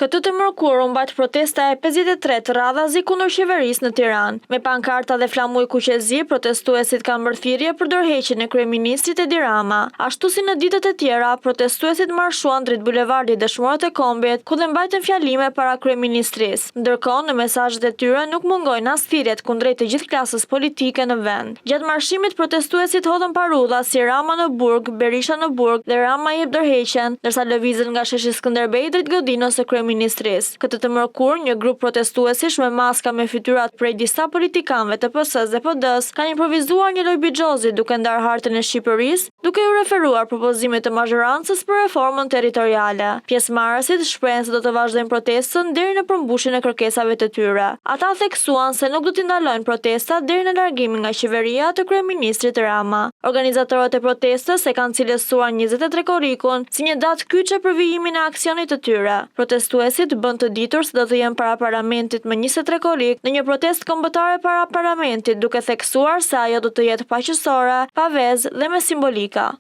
Këtë të mërkur u mbajt protesta e 53 radhazi kundër qeverisë në Tiranë. Me pankarta dhe flamuj kuqezi, protestuesit kanë bërë thirrje për dorëheqjen e kryeministrit Edi Rama. Ashtu si në ditët e tjera, protestuesit marshuan drejt bulevardit Dëshmorët e Kombit, ku dhe mbajtën fjalime para kryeministrisë. Ndërkohë, në mesazhet e tyre nuk mungojnë as thirrjet kundrejt të gjithë klasës politike në vend. Gjatë marshimit, protestuesit hodhën parulla si Rama në burg, Berisha në burg dhe Rama jep dorëheqjen, ndërsa lëvizën nga sheshi Skënderbej drejt godinës së kryeministrisë. Këtë të mërkur, një grup protestuesish me maska me fytyrat prej disa politikanëve të PS-s dhe PD-s kanë improvizuar një lloj bixhozi duke ndarë hartën e Shqipërisë, duke u referuar propozimit të mazhorancës për reformën territoriale. Pjesëmarrësit shprehen se do të vazhdojnë protestën deri në përmbushjen e kërkesave të tyre. Ata theksuan se nuk do t'i ndalojnë protestat deri në largimin nga qeveria të kryeministrit Rama. Organizatorët e protestës e kanë cilësuar 23 korrikun si një datë kyçe për vijimin e aksionit të tyre. Protestuesit bën të ditur se do të jenë para parlamentit më 23 korrik në një protestë kombëtare para parlamentit, duke theksuar se ajo do të jetë paqësore, pa vezë dhe me simbolika.